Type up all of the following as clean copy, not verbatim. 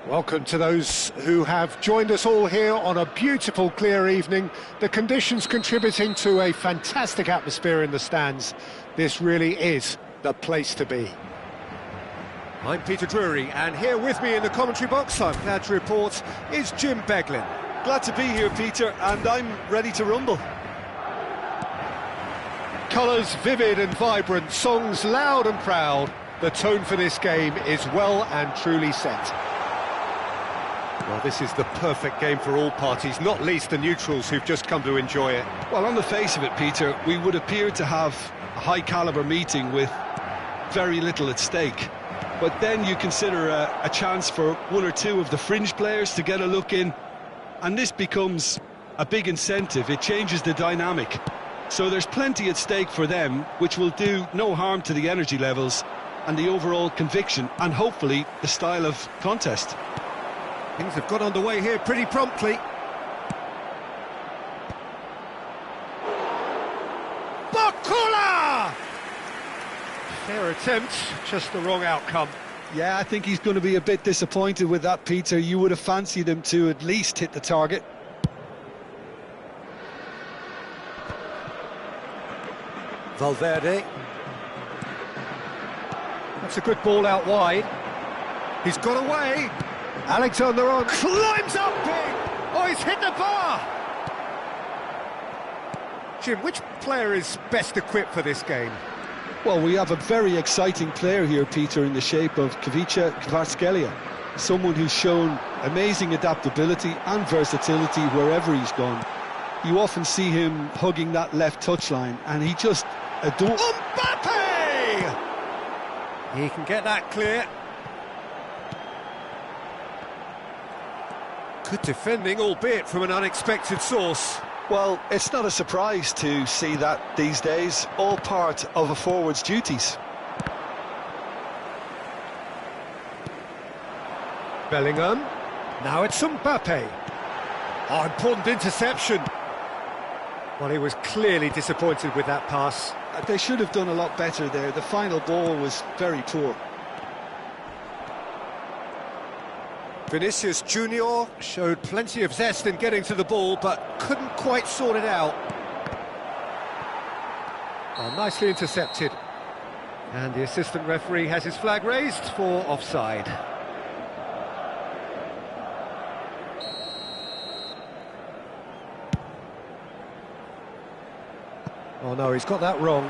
Welcome to those who have joined us all here on a beautiful, clear evening. The conditions contributing to a fantastic atmosphere in the stands. This really is the place to be. I'm Peter Drury, and here with me in the commentary box, I'm glad to report, is Jim Beglin. Glad to be here, Peter, and I'm ready to rumble. Colours vivid and vibrant, songs loud and proud. The tone for this game is well and truly set. Well, this is the perfect game for all parties, not least the neutrals who've just come to enjoy it. Well, on the face of it, Peter, we would appear to have a high-caliber meeting with very little at stake. But then you consider a chance for one or two of the fringe players to get a look in, and this becomes a big incentive. It changes the dynamic. So there's plenty at stake for them, which will do no harm to the energy levels and the overall conviction, and hopefully the style of contest. Things have got underway here pretty promptly. Bakula! Fair attempt, just the wrong outcome. Yeah, I think he's going to be a bit disappointed with that, Peter. You would have fancied him to at least hit the target. Valverde. That's a good ball out wide. He's got away. Alexander-Arnold climbs up big! Oh, he's hit the bar! Jim, which player is best equipped for this game? Well, we have a very exciting player here, Peter, in the shape of Ivica Kvaratskhelia. Someone who's shown amazing adaptability and versatility wherever he's gone. You often see him hugging that left touchline, and he just adores... Mbappe! He can get that clear. Good defending, albeit from an unexpected source. Well, it's not a surprise to see that these days, all part of a forward's duties. Bellingham. Now it's Mbappe. Oh, important interception. Well, he was clearly disappointed with that pass. They should have done a lot better there. The final ball was very poor. Vinicius Junior showed plenty of zest in getting to the ball, but couldn't quite sort it out. Oh, nicely intercepted. And the assistant referee has his flag raised for offside. Oh no, he's got that wrong.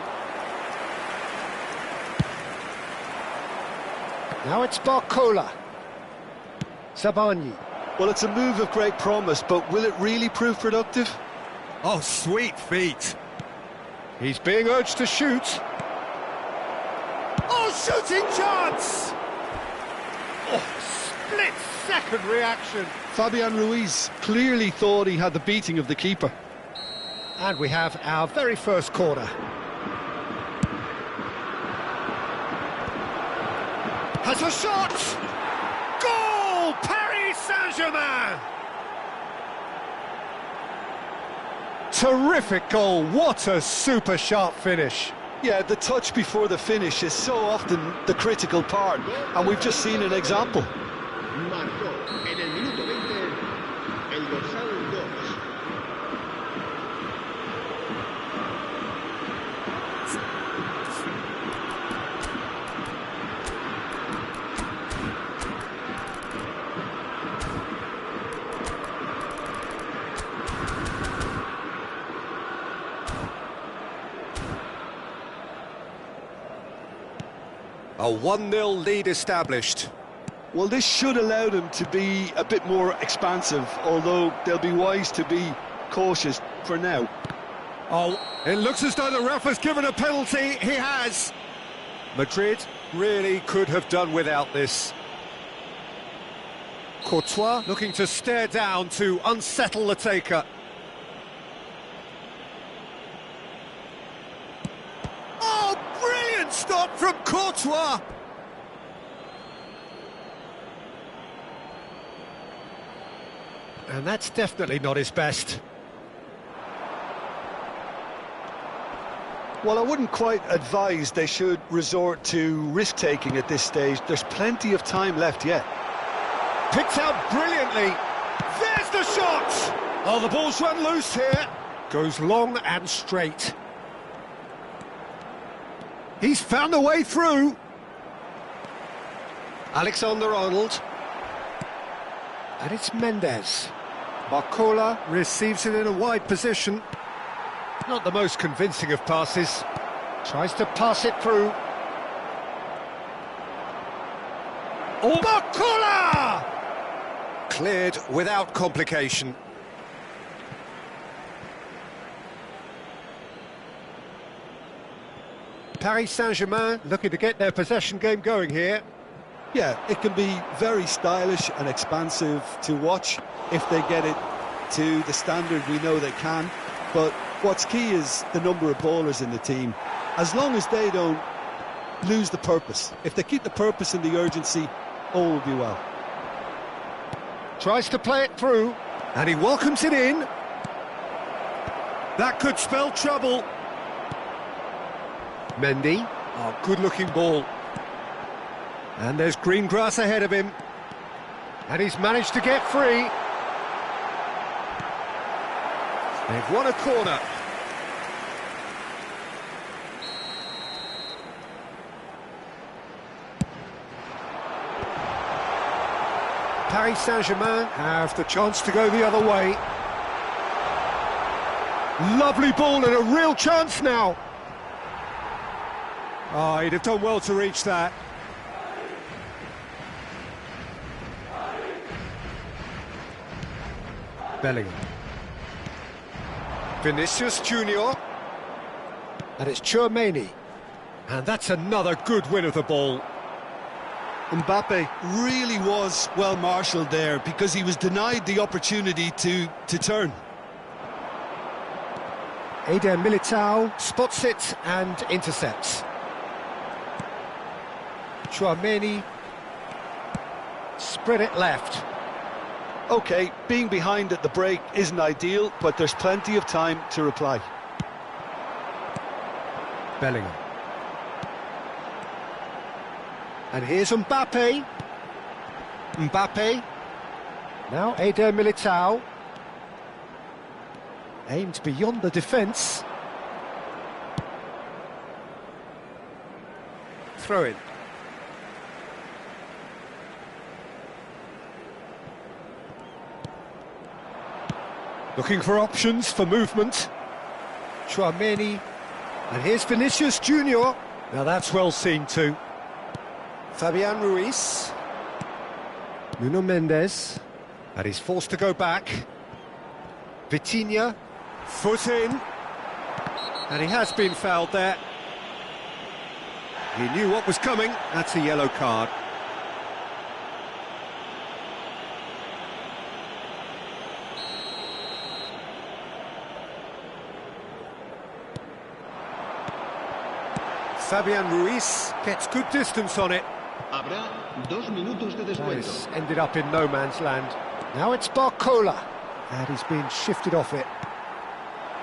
Now it's Barcola. Sabani. Well, it's a move of great promise, but will it really prove productive? Oh, sweet feet. He's being urged to shoot. Oh, shooting chance! Oh, split-second reaction. Fabian Ruiz clearly thought he had the beating of the keeper. And we have our very first corner. Has a shot! Goal! Paris Saint-Germain! Terrific goal, what a super sharp finish. Yeah, the touch before the finish is so often the critical part, and we've just seen an example. Marcó en el minuto 20 el dorsal 2. A 1-0 lead established. Well, this should allow them to be a bit more expansive, although they'll be wise to be cautious for now. Oh, it looks as though the ref has given a penalty. He has. Madrid really could have done without this. Courtois looking to stare down to unsettle the taker. Oh, brilliant stop from Courtois! And that's definitely not his best. Well, I wouldn't quite advise they should resort to risk-taking at this stage. There's plenty of time left yet. Picked out brilliantly. There's the shot! Oh, the ball's run loose here. Goes long and straight. He's found a way through. Alexander-Arnold. And it's Mendes. Barcola receives it in a wide position. Not the most convincing of passes. Tries to pass it through. Oh, Barcola! Cleared without complication. Paris Saint-Germain looking to get their possession game going here. Yeah, it can be very stylish and expansive to watch if they get it to the standard we know they can. But what's key is the number of ballers in the team. As long as they don't lose the purpose, if they keep the purpose and the urgency, all will be well. Tries to play it through, and he welcomes it in. That could spell trouble. Mendy, oh, good-looking ball. And there's green grass ahead of him. And he's managed to get free. They've won a corner. Paris Saint-Germain have the chance to go the other way. Lovely ball and a real chance now. Oh, he'd have done well to reach that. Bellingham. Vinicius Junior. And it's Tchouaméni. And that's another good win of the ball. Mbappe really was well marshalled there because he was denied the opportunity to turn. Eder Militao spots it and intercepts. Tchouaméni spread it left. OK, being behind at the break isn't ideal, but there's plenty of time to reply. Bellingham. And here's Mbappe. Mbappe. Now Eder Militao. Aimed beyond the defence. Throw in. Looking for options for movement. Tchouaméni. And here's Vinicius Junior. Now that's well seen too. Fabian Ruiz. Nuno Mendes. And he's forced to go back. Vitinha. Foot in. And he has been fouled there. He knew what was coming. That's a yellow card. Fabian Ruiz gets good distance on it. Habrá 2 minutos de descuento. Nice. Ended up in no man's land. Now it's Barcola. And he's been shifted off it.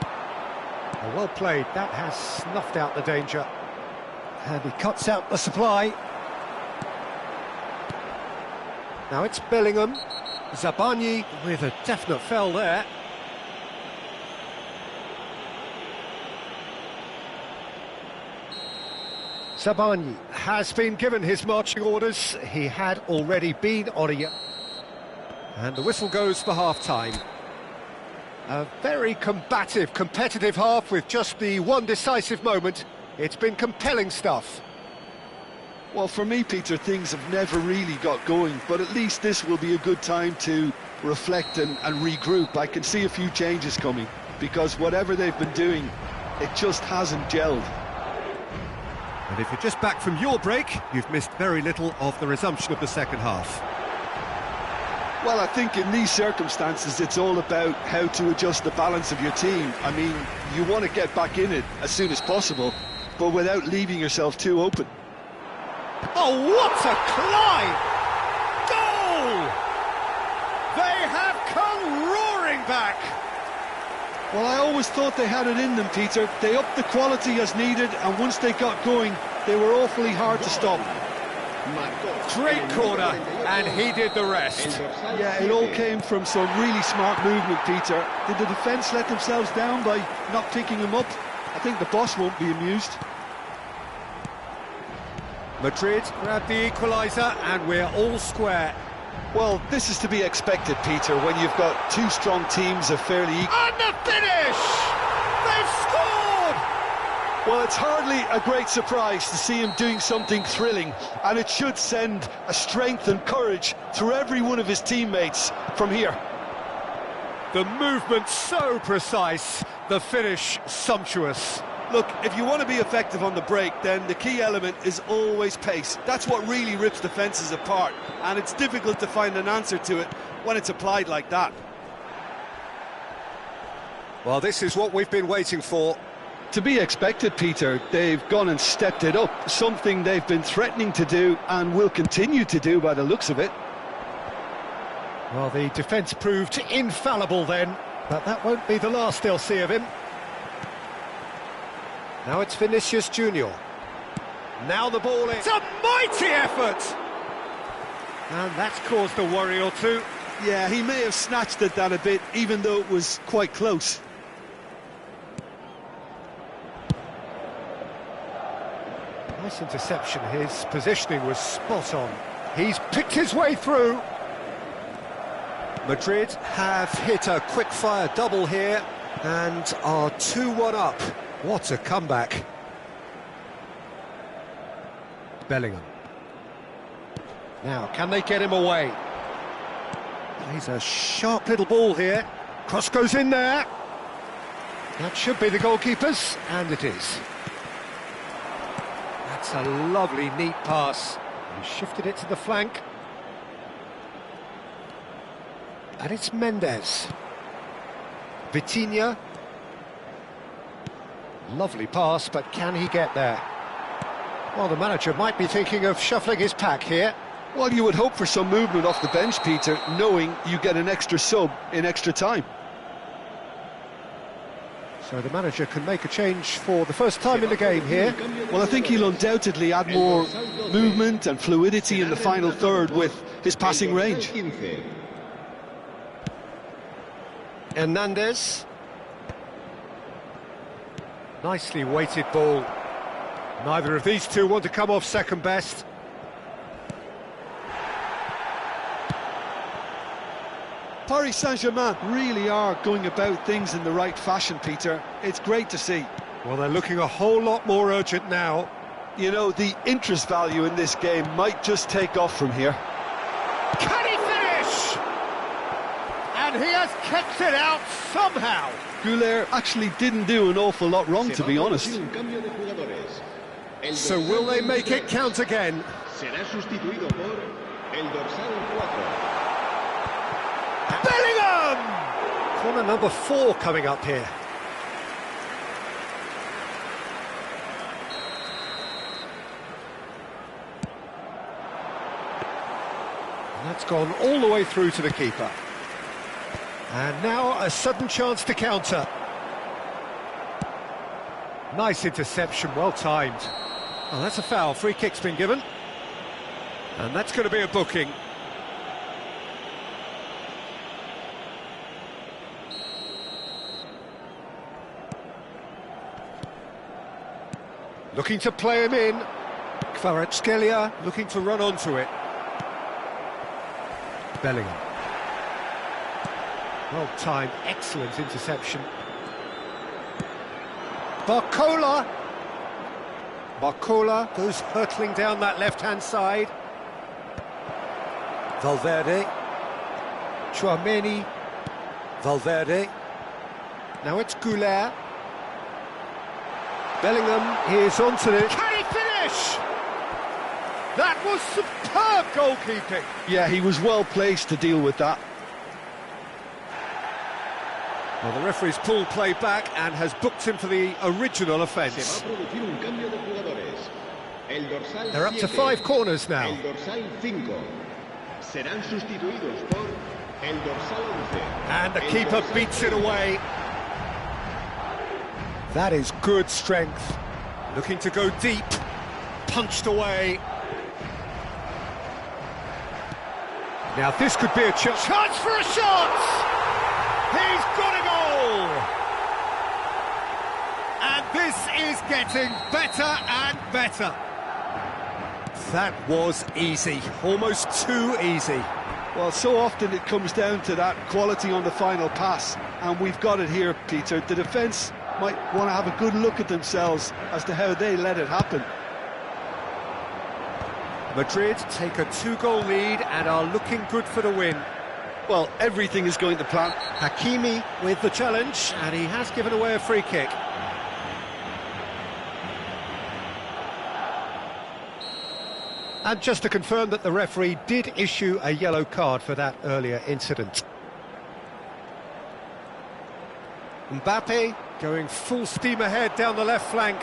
Oh, well played. That has snuffed out the danger. And he cuts out the supply. Now it's Bellingham. Zabani with a definite foul there. Zabani has been given his marching orders. He had already been on a... And the whistle goes for half-time. A very combative, competitive half with just the one decisive moment. It's been compelling stuff. Well, for me, Peter, things have never really got going, but at least this will be a good time to reflect and regroup. I can see a few changes coming, because whatever they've been doing, it just hasn't gelled. And if you're just back from your break, you've missed very little of the resumption of the second half. Well, I think in these circumstances, it's all about how to adjust the balance of your team. I mean, you want to get back in it as soon as possible, but without leaving yourself too open. Oh, what a climb! Goal! They have come roaring back! Well, I always thought they had it in them, Peter. They upped the quality as needed, and once they got going, they were awfully hard to stop. Marcó. Great corner, and he did the El rest. dorsal Yeah, it all 7. came from some really smart movement, Peter. Did the defence let themselves down by not picking him up? I think the boss won't be amused. Madrid grabbed the equaliser, and we're all square. Well, this is to be expected, Peter, when you've got two strong teams of fairly equal. And the finish! They've scored! Well, it's hardly a great surprise to see him doing something thrilling, and it should send a strength and courage through every one of his teammates from here. The movement so precise, the finish sumptuous. Look, if you want to be effective on the break, then the key element is always pace. That's what really rips defences apart, and it's difficult to find an answer to it when it's applied like that. Well, this is what we've been waiting for. To be expected, Peter. They've gone and stepped it up, something they've been threatening to do and will continue to do by the looks of it. Well, the defence proved infallible then, but that won't be the last they'll see of him. Now it's Vinicius Junior. Now the ball in. It's a mighty effort! And that's caused a worry or two. Yeah, he may have snatched at that a bit, even though it was quite close. Nice interception. His positioning was spot on. He's picked his way through. Madrid have hit a quick-fire double here and are 2-1 up. What a comeback. Bellingham. Now, can they get him away? Plays a sharp little ball here. Cross goes in there. That should be the goalkeeper's, and it is. That's a lovely, neat pass. He shifted it to the flank. And it's Mendes. Vitinha. Lovely pass, but can he get there? Well, the manager might be thinking of shuffling his pack here. Well, you would hope for some movement off the bench, Peter, knowing you get an extra sub in extra time. So the manager can make a change for the first time in the game here. Well, I think he'll undoubtedly add more movement and fluidity in the final third with his passing range. Hernandez. Nicely weighted ball. Neither of these two want to come off second best. Paris Saint-Germain really are going about things in the right fashion, Peter. It's great to see. Well, they're looking a whole lot more urgent now. You know, the interest value in this game might just take off from here. Can he finish? And he has kept it out somehow. Goulet actually didn't do an awful lot wrong, to be honest. So will they make it count again? Será sustituido por el dorsal 4. Bellingham! Corner number 4 coming up here. And that's gone all the way through to the keeper. And now a sudden chance to counter. Nice interception, well timed. Oh, that's a foul. Free kick's been given. And that's going to be a booking. Looking to play him in. Kvaratskhelia looking to run onto it. Bellingham. Well timed, excellent interception. Barcola. Barcola goes hurtling down that left-hand side. Valverde. Tchouameni. Valverde. Now it's Goulet. Bellingham is onto it. Can he finish? That was superb goalkeeping. Yeah, he was well placed to deal with that. Well, the referee's pulled play back and has booked him for the original offence. They're up to 5 corners now. And the keeper beats it away. That is good strength. Looking to go deep. Punched away. Now this could be a chance for a shot! He's got a goal! And this is getting better and better. That was easy, almost too easy. Well, so often it comes down to that quality on the final pass, and we've got it here, Peter. The defence might want to have a good look at themselves as to how they let it happen. Madrid take a 2-goal lead and are looking good for the win. Well, everything is going to plan. Hakimi with the challenge, and he has given away a free kick. And just to confirm that the referee did issue a yellow card for that earlier incident. Mbappe going full steam ahead down the left flank.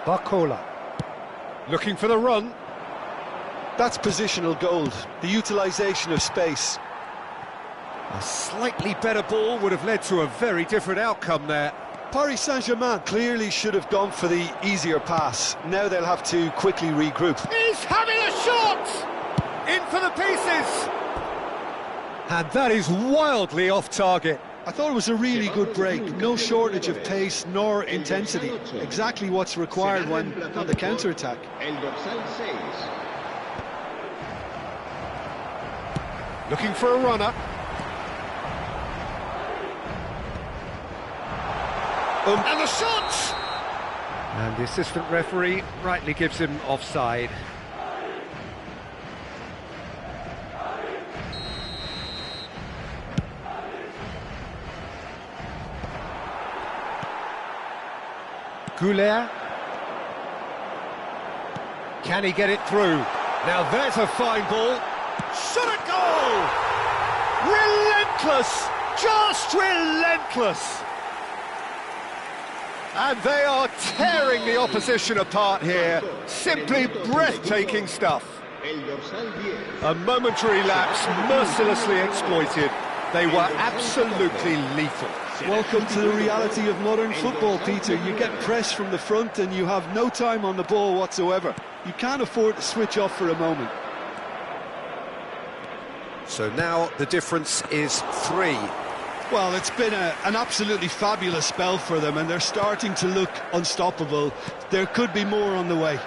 Barcola looking for the run. That's positional gold, the utilisation of space. A slightly better ball would have led to a very different outcome there. Paris Saint-Germain clearly should have gone for the easier pass. Now they'll have to quickly regroup. He's having a shot! In for the pieces! And that is wildly off target. I thought it was a really good break. No shortage of pace nor intensity. Exactly what's required when on the counter-attack. Looking for a runner. And the shot! And the assistant referee rightly gives him offside. Goulet. Can he get it through? Now there's a fine ball. Shot at goal! Relentless! Just relentless! And they are tearing the opposition apart here. Simply breathtaking stuff. A momentary lapse mercilessly exploited. They were absolutely lethal. Welcome to the reality of modern football, Peter. You get press from the front and you have no time on the ball whatsoever. You can't afford to switch off for a moment. So now the difference is 3. Well, it's been an absolutely fabulous spell for them, and they're starting to look unstoppable. There could be more on the way.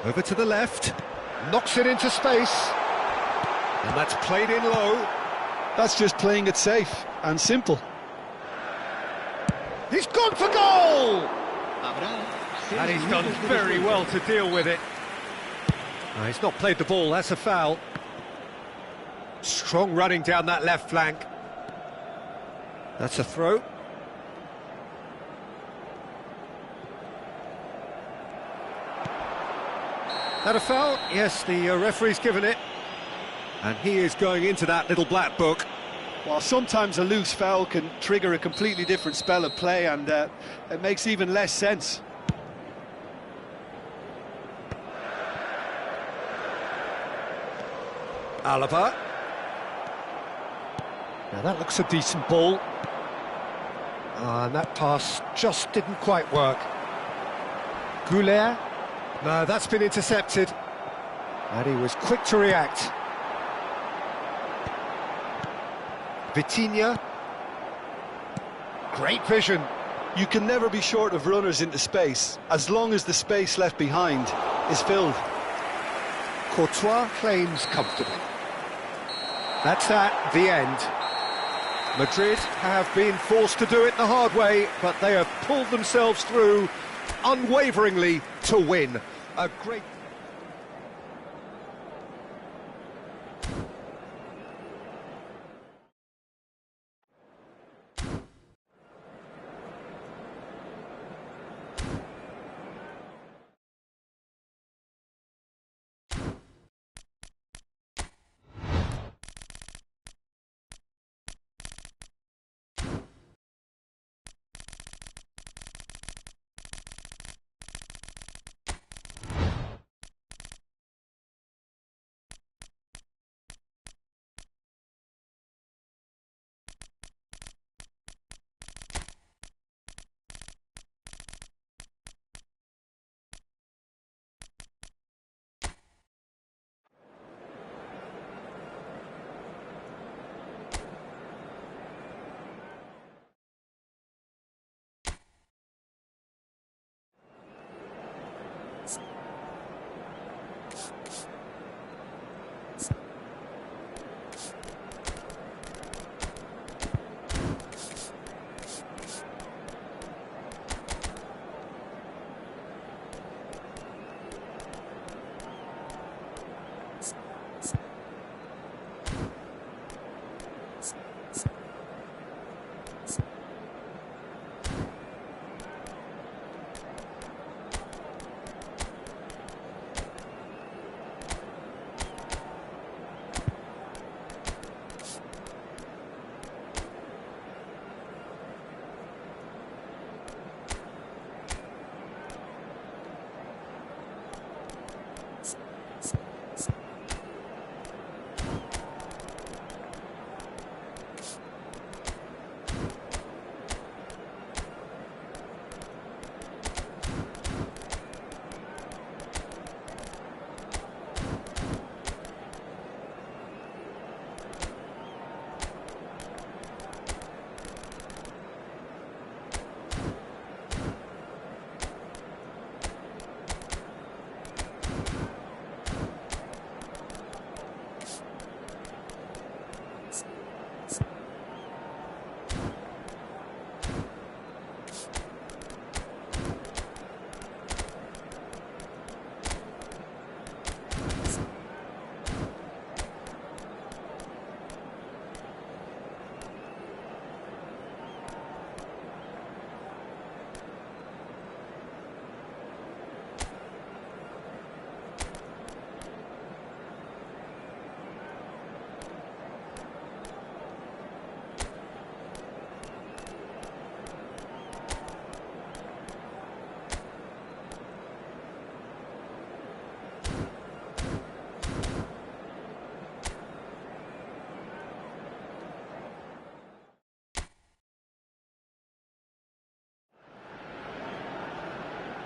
Over to the left, knocks it into space, and that's played in low. That's just playing it safe and simple. He's gone for goal! And he's done very well to deal with it. He's not played the ball, that's a foul. Strong running down that left flank. That's a throw. That a foul? Yes, the referee's given it. And he is going into that little black book. Well, sometimes a loose foul can trigger a completely different spell of play, and it makes even less sense. Alaba. Now that looks a decent ball. And that pass just didn't quite work. Goulet. No, that's been intercepted. And he was quick to react. Vitinha. Great vision. You can never be short of runners into space, as long as the space left behind is filled. Courtois claims comfortably. That's at the end. Madrid have been forced to do it the hard way, but they have pulled themselves through unwaveringly to win. A great...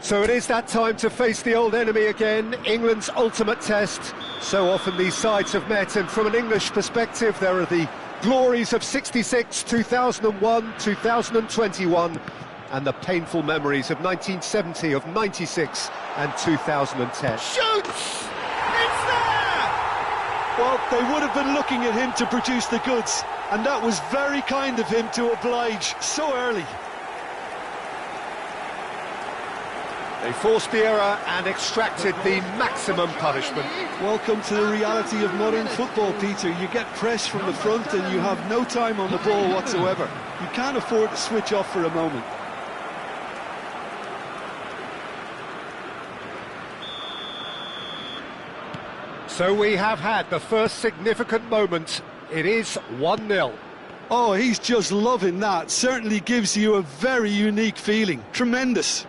So it is that time to face the old enemy again, England's ultimate test. So often these sides have met, and from an English perspective, there are the glories of '66, 2001, 2021, and the painful memories of 1970, of '96 and 2010. Shoots! It's there! Well, they would have been looking at him to produce the goods, and that was very kind of him to oblige so early. They forced the error and extracted the maximum punishment. Welcome to the reality of modern football, Peter. You get press from the front and you have no time on the ball whatsoever. You can't afford to switch off for a moment. So we have had the first significant moment. It is 1-0. Oh, he's just loving that. Certainly gives you a very unique feeling. Tremendous.